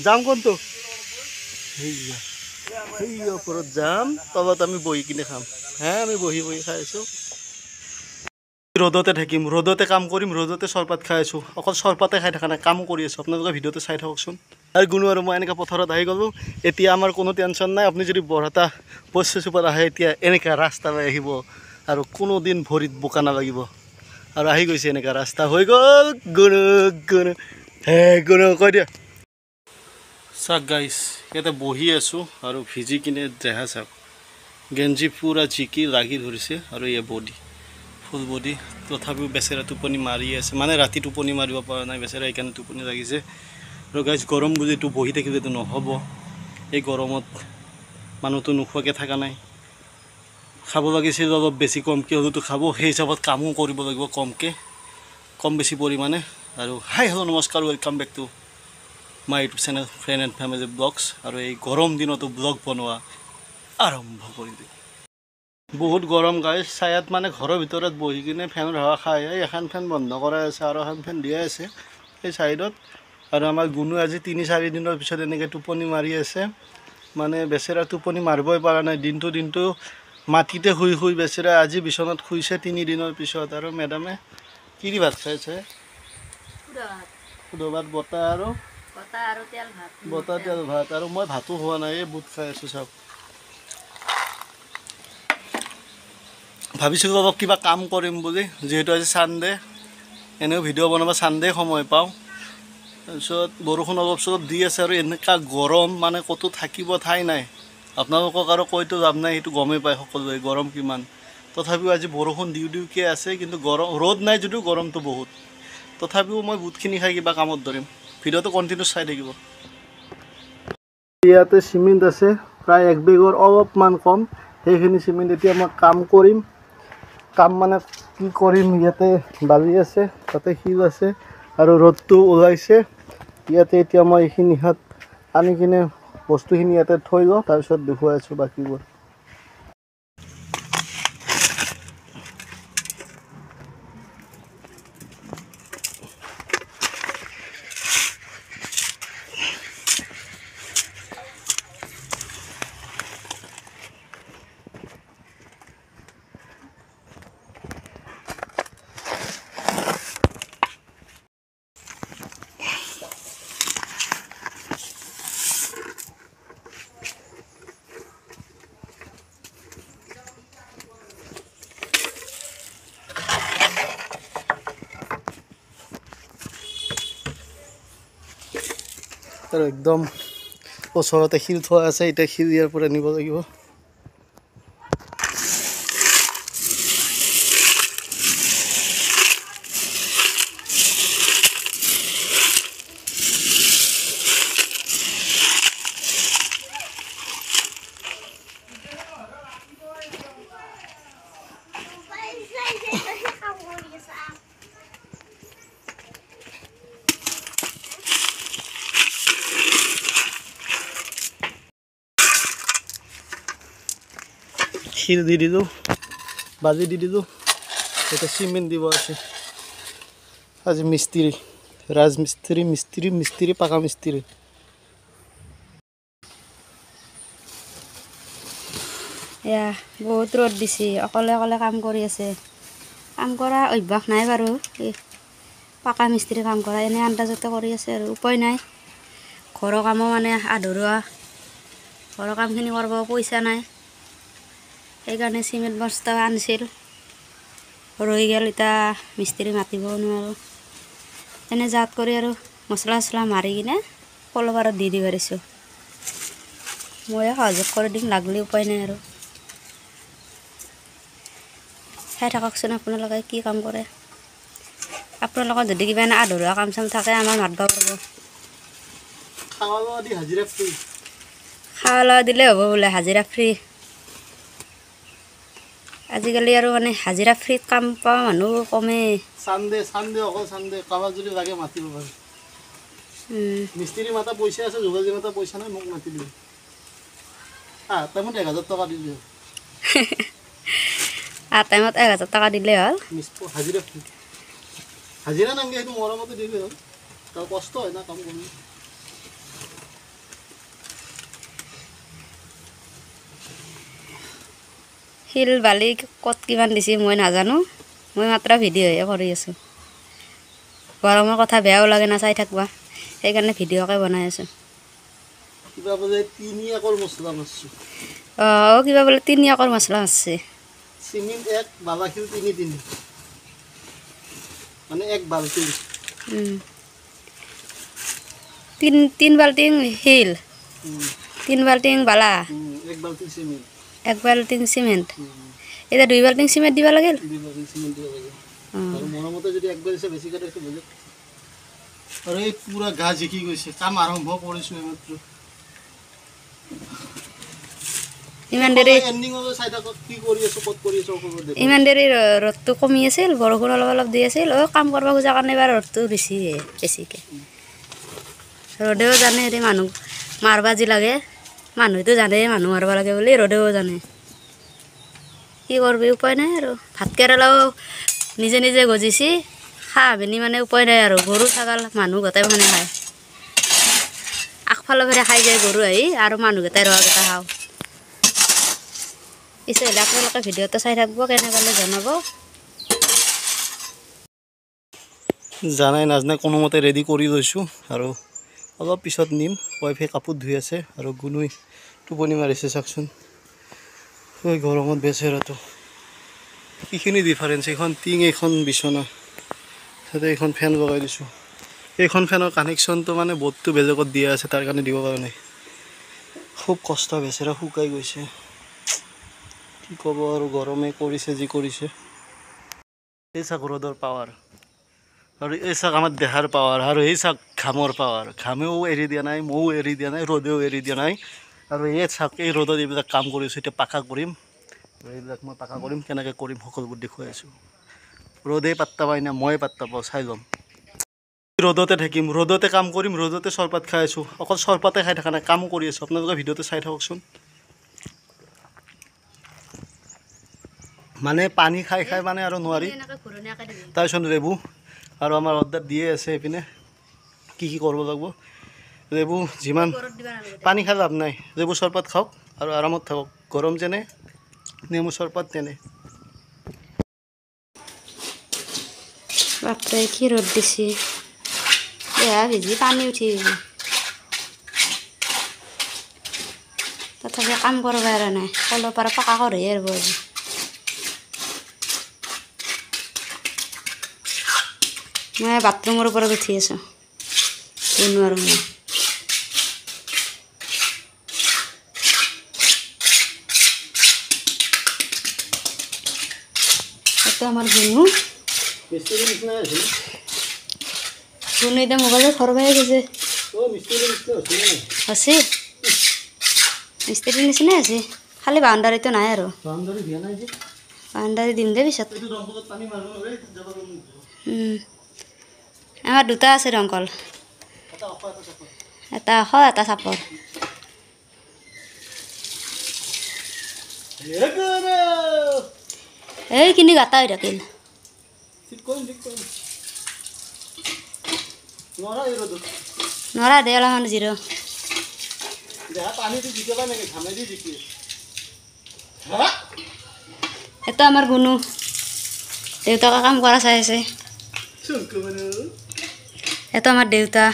যাম কোনটো সেই ওপৰত যাম তলত আমি বহি কিনে খাম হে আমি বহি বহি খাই আছোঁ ৰ'দতে থাকিম ৰ'দতে কাম কৰিম ৰ'দতে চৰপাত খাই আছোঁ অকল চৰপাতে খাই থকা নাই কামো কৰি আছোঁ আপোনালোকে ভিডিঅ'টো চাই থাককচোন আৰু গুণ আৰু মই এনেকৈ পথাৰত আহি গ'লোঁ এতিয়া আমাৰ কোনো টেনশ্যন নাই আপুনি যদি বৰহাটা পইচা চুপাত আহে এতিয়া এনেকৈ ৰাস্তালৈ আহিব আৰু কোনো দিন ভৰিত বোকা নালাগিব আৰু আহি গৈছে এনেকুৱা ৰাস্তা হৈ গ'ল গুণু গুণু হে গুণু কৈ দিয়া চাওক গাইছ ইয়াতে বহি আছোঁ আৰু ভিজি কিনে দেহা চাওক গেঞ্জি পূৰা জিকি লাগি ধৰিছে আৰু এয়া বডি ফুল বডি তথাপিও বেচেৰা টোপনি মাৰি আছে মানে ৰাতি টোপনি মাৰিব পৰা নাই বেচেৰা সেইকাৰণে টোপনি লাগিছে আৰু গাইছ গৰম বুলিতো বহি থাকিলেতো নহ'ব এই গৰমত মানুহটো নোখোৱাকৈ থকা নাই খাব লাগিছিল অলপ বেছি কমকৈ হ'লেতো খাব সেই হিচাপত কামো কৰিব লাগিব কম বেছি পৰিমাণে আৰু হাই হেল্ল' নমস্কাৰ welcome back to my YouTube channel friend and family vlogs আৰু এই গৰম দিনতো ব্লগ বনোৱা আৰম্ভ কৰি দিওঁ বহুত গৰম গাইছ ছায়াত মানে ঘৰৰ ভিতৰত বহি কিনে ফেনৰ হাৱা খাই এখন ফেন বন্ধ কৰাই আছে আৰু এখন ফেন দিয়াই আছে সেই ছাইডত আৰু আমাৰ গুণু আজি 3-4 দিনৰ পিছত এনেকৈ টোপনি মাৰি আছে মানে বেচেৰা টোপনি মাৰিবই পৰা নাই দিনটো মাটিতে শুই বেচেৰা আজি বিচনাত শুইছে 3 দিনৰ পিছত আৰু মেডামে কি দি ভাত খাইছে সুদা ভাত বতা আৰু তেল ভাত আৰু মই ভাতো খোৱা নাই এই বুট খাই আছোঁ চাওক ভাবিছিলোঁ অলপ কিবা কাম কৰিম বুলি যিহেতু আজি ছানডে এনেও ভিডিঅ' বনাব ছানডে সময় পাওঁ তাৰপিছত বৰষুণ অলপ চলপ দি আছে আৰু এনেকুৱা গৰম মানে ক'তো থাকিব ঠাই নাই আপোনালোকক আৰু কৈতো লাভ নাই সেইটো গমেই পায় সকলোৱে গৰম কিমান তথাপিও আজি বৰষুণ দিওঁকৈ আছে কিন্তু গৰম ৰ'দ নাই যদিও গৰমটো বহুত তথাপিও মই বুটখিনি খাই কিবা কামত ধৰিম ভিডিঅ'টো কণ্টিনিউ চাই থাকিব ইয়াতে চিমেণ্ট আছে প্ৰায় 1 বেগৰ অলপমান কম সেইখিনি চিমেণ্ট এতিয়া মই কাম মানে কি কৰিম ইয়াতে বালি আছে তাতে শিল আছে আৰু ৰ'দটো ওলাইছে ইয়াতে এতিয়া মই এইখিনি হাত আনি কিনে বস্তুখিনি ইয়াতে থৈ লওঁ তাৰপিছত দেখুৱাই আছোঁ বাকীবোৰ আৰু একদম ওচৰতে শিল থোৱা আছে এতিয়া শিল ইয়াৰ পৰা নিব লাগিব শিল দি দিলোঁ বালি দি দিলোঁ এতিয়া চিমেণ্ট দিব আছে আজি মিস্ত্ৰী মিস্ত্ৰী পাকা মিস্ত্ৰী এয়া বহুত ৰ'দ দিছে অকলে কাম কৰি আছে কাম কৰা অভ্যাস নাই বাৰু এই পাকা মিস্ত্ৰী কাম কৰা এনেই আন্দাজতে কৰি আছে আৰু উপায় নাই ঘৰৰ কামো মানে আধৰুৱা ঘৰৰ কামখিনি কৰিব পইচা নাই সেইকাৰণে চিমেণ্ট বস্তা আনিছিল ৰৈ গ'ল এতিয়া মিস্ত্ৰী মাতিব নোৱাৰোঁ এনে জাত কৰি আৰু মছলা মাৰি কিনে কলবাৰত দি পাৰিছোঁ ময়ে সহযোগ কৰি দিম লাগলি উপায় নাই আৰু চাই থাককচোন আপোনালোকে কি কাম কৰে আপোনালোকৰ যদি কিবা এনে আধৰুৱা কাম চাম থাকে আমাৰ মাতিব পাৰিব খাৱা লোৱা দিলে হ'ব বোলে হাজিৰা ফ্ৰী আজিকালি আৰু মানে হাজিৰা ফ্ৰীত কাম পোৱা মানুহ কমে চানডে অকল চানডে কাৰোবাক যদি লাগে মাতিব পাৰে মিস্ত্ৰী মাতা পইচা আছে যোগালী মাতা পইচা নাই মোক মাতি দিওঁ টাইমত 1000 টকা দিলে টাইমত 1000 টকা দিলে হ'ল হাজিৰা নাংগে সেইটো মৰমতে দিলে হ'ল তাৰ কষ্ট হয় না কাম কৰি শিল বালি ক'ত কিমান দিছে মই নাজানো, মই মাত্ৰ ভিডিঅ'হে কৰি আছোঁ। গৰমৰ কথা বেয়াও লাগে না চাই থাকিবা, সেইকাৰণে ভিডিঅ'কে বনাই আছোঁ। কিবা বোলে 3 একৰ মছলা মাৰছোঁ। অঁ কিবা বোলে 3 একৰ মছলা মাৰছে। চিমেণ্ট 1, বালাশিল 3 মানে 1 বাল্টি। 3 বাল্টিং শিল, 3 বাল্টিং বালা, 1 বাল্টি চিমেণ্ট, 1 বাল্টিং চিমেণ্ট। এতিয়া 2 বাল্টিং চিমেণ্ট দিব লাগিল। 2 বাল্টি চিমেণ্ট দিব লাগে। আৰু মৰমতে যদি একবাৰ দিছে বেছি কাটে বেলেগ। আৰু এই পুৰা গা জিকি গৈছে, কাম আৰম্ভ কৰিছোঁ এইমাত্ৰ। ইমান দেৰি এণ্ডিঙলৈ চাই থাকক কি কৰি আছোঁ, ক'ত কৰি আছোঁ অকল দেখুৱাই। ইমান দেৰি ৰ'দটো কমি আছিল, বৰষুণ অলপ অলপ দি আছিল। কাম কৰিব খোজাৰ কাৰণে এবাৰ ৰ'দটো বেছিকৈ। ৰ'দেও জানে হেৰি মানুহ মাৰবা যি লাগে, মানুহেতো জানে মানুহ মাৰিব লাগে বুলি, ৰ'দেও জানে। কি কৰবি উপায় নাই আৰু। ভাত কেৰেলাও নিজে নিজে গজিছি, খাহ পিনি মানে উপায় নাই আৰু। গৰু ছাগাল মানুহ গোটাই মানে খায়, আগফালৰ পৰা খাই যায় গৰু আহি, আৰু মানুহকেইটাই ৰোৱাকেইটা খাওঁ। পিছে হ'লে আপোনালোকে ভিডিঅ'টো চাই থাকিব, কেনে পালে জনাব। জানাই নাজানে কোনোমতে ৰেডি কৰি লৈছোঁ, আৰু অলপ পিছত নিম। ৱাইফে কাপোৰ ধুই আছে আৰু গুণুই টোপনি মাৰিছে চাওকচোন। ঐ গৰমত বেচেৰাটো। এইখিনি ডিফাৰেঞ্চ, এইখন টিং, এইখন বিচনা, তাতে এইখন ফেন লগাই দিছোঁ। এইখন ফেনৰ কানেকশ্যনটো মানে বৰ্ডটো বেলেগত দিয়া আছে, তাৰ কাৰণে দিব পৰা নাই। খুব কষ্ট, বেচেৰা শুকাই গৈছে। কি ক'ব আৰু, গৰমে কৰিছে যি কৰিছে। এই চাক ৰ'দৰ পাৱাৰ, আৰু এই চাক আমাৰ দেহাৰ পাৱাৰ, আৰু এই চাক ঘামৰ পাৱাৰ। ঘামেও এৰি দিয়া নাই, ময়ো এৰি দিয়া নাই, ৰ'দেও এৰি দিয়া নাই। আৰু এই চাক এই ৰ'দত এইবিলাক কাম কৰিছোঁ। এতিয়া পাকা কৰিম, এইবিলাক মই পাকা কৰিম, কেনেকৈ কৰিম সকলোবোৰ দেখুৱাই আছোঁ। ৰ'দেই পাত্তা পাই না মই পাত্তা পাওঁ, চাই ল'ম। ৰ'দতে থাকিম, ৰ'দতে কাম কৰিম, ৰ'দতে চৰপাত খাই আছোঁ। অকল চৰপাতে খাই থকা নাই, কামো কৰি আছোঁ। আপোনালোকে ভিডিঅ'টো চাই থাককচোন। মানে পানী খাই খাই মানে আৰু নোৱাৰি। তাৰপিছত ৰেবু, আৰু আমাৰ অৰ্ডাৰ দিয়ে আছে এইপিনে কি কি কৰিব লাগিব। ৰেবু যিমান পানী খাই লাভ নাই, ৰেবু চৰপাত খাওক আৰু আৰামত থাকক। গৰম যেনে নেমু চৰপাত তেনে। বাপৰে কি ৰ'দ দিছে, এয়া ভিজি পানী উঠি গৈছে। তথাপি কাম কৰিব পৰা নাই, কলৰ পৰা পকা কৰি আহিব আজি। মই বাথৰুমৰ ওপৰত উঠি আছোঁ, নোৱাৰোঁ মই। এইটো আমাৰ গুণু, গুণু এতিয়া মোবাইলত সৰবাই গৈছে। আছে মিস্ত্ৰীৰ নিচিনাই আছে, খালি বাউণ্ডাৰীটো নাই আৰু। বাউণ্ডাৰী দিম দে পিছত। আমাৰ দুটা আছে দংকল, এটা ওখ এটা চাপৰ। এইখিনি গাটা হৈ থাকিল। নৰা দে অলপমান জিৰ'। এইটো আমাৰ গুণু, দেউতাকে কাম কৰা চাই আছে। এইটো আমাৰ দেউতা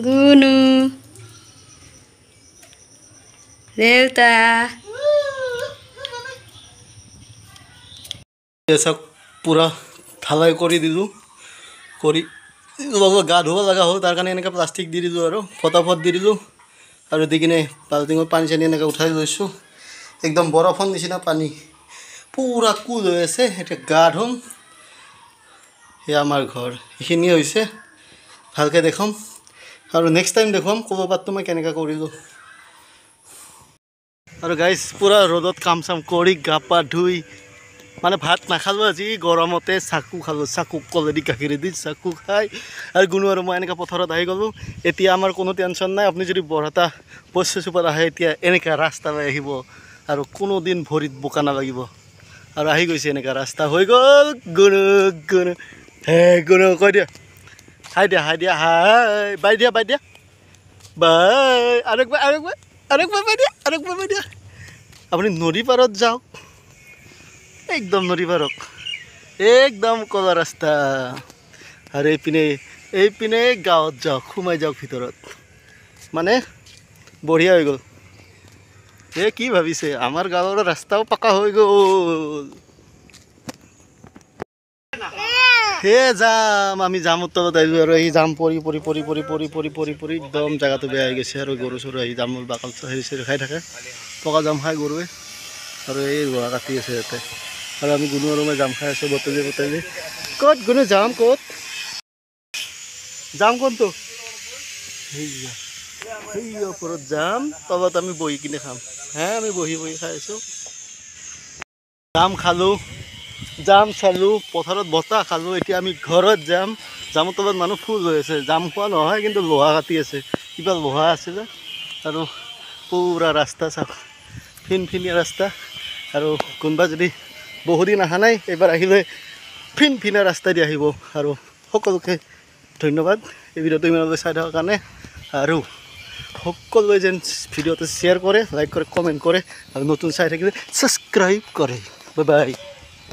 গুণু, দেউতা। চাওক পূৰা ঢালাই কৰি দিলোঁ, কৰি গা ধুব লগা হ'ল, তাৰ কাৰণে এনেকৈ প্লাষ্টিক দি দিলোঁ আৰু ফটাফট দি দিলোঁ। আৰু দি কিনে বাল্টিঙত পানী চানী এনেকৈ উঠাই লৈছোঁ। একদম বৰফৰ নিচিনা পানী, পূৰা কুল হৈ আছে। এতিয়া গা ধুম। সেয়া আমাৰ ঘৰ, এইখিনিয়ে হৈছে। ভালকৈ দেখুৱাম আৰু নেক্সট টাইম দেখুৱাম ক'ৰবাতটো মই কেনেকৈ কৰিলোঁ। আৰু গাইজ পূৰা ৰ'দত কাম চাম কৰি গা পা ধুই, মানে ভাত নাখালোঁ আজি গৰমতে, চাকু খালোঁ। চাকু কলেদি গাখীৰেদি চাকু খাই, আৰু গুণু আৰু মই এনেকৈ পথাৰত আহি গ'লোঁ। এতিয়া আমাৰ কোনো টেনশ্যন নাই। আপুনি যদি বৰহাটা পইচা চুপাত আহে, এতিয়া এনেকৈ ৰাস্তালৈ আহিব আৰু কোনো দিন ভৰিত বোকা নালাগিব। আৰু আহি গৈছে এনেকুৱা ৰাস্তা হৈ গ'ল। গুণু গুণু হে গুণু কৈ দিয়া, হাই দিয়া হাই দিয়া, হাই বাই দিয়া বাই দিয়া, বাই। আৰু একবাৰ আৰু একবাৰ আৰেকবাৰ বাইদিয়া আপুনি নদী পাৰত যাওক একদম নদী পাৰক একদম কলা ৰাস্তা আৰু এইপিনে গাঁৱত যাওক সোমাই যাওক ভিতৰত মানে বঢ়িয়া হৈ গ'ল কি ভাবিছে আমাৰ গাঁৱৰ ৰাস্তাও পাকা হৈ গ'ল যাম আমি জামৰ তলত আহিলোঁ আৰু এই জাম পৰি একদম জেগাটো বেয়া হৈ গৈছে আৰু গৰু চৰু আহি জামৰ বাকল হেৰি চেৰি খাই থাকে পকা জাম খাই গৰুৱে আৰু এই ৰোৱা কাটি আছে ইয়াতে আৰু আমি গুণু আৰু মই জাম খাই আছোঁ বটলি ক'ত গুণু যাম ক'ত যাম কোনটো সেই ওপৰত যাম তলত আমি বহি কিনে খাম আমি বহি খাই আছোঁ জাম খালোঁ জাম চালোঁ পথাৰত বতাহ খালোঁ এতিয়া আমি ঘৰত যাম জামৰ তলত মানুহ ফুল হৈ আছে জাম খোৱা নহয় কিন্তু লোহা কাটি আছে কিবা লোহা আছে যে আৰু পুৰা ৰাস্তা চাওক ফিনফিনীয়া ৰাস্তা আৰু কোনোবা যদি বহুদিন অহা নাই এইবাৰ আহিলে ফিনফিনীয়া ৰাস্তা দি আহিব আৰু সকলোকে ধন্যবাদ এই ভিডিঅ'টো ইমানলৈ চাই থকাৰ কাৰণে আৰু সকলোৱে যেন ভিডিঅ'টো শ্বেয়াৰ কৰে লাইক কৰে কমেণ্ট কৰে আৰু নতুন চাই থাকিলে ছাবস্ক্ৰাইব কৰে বাই বাই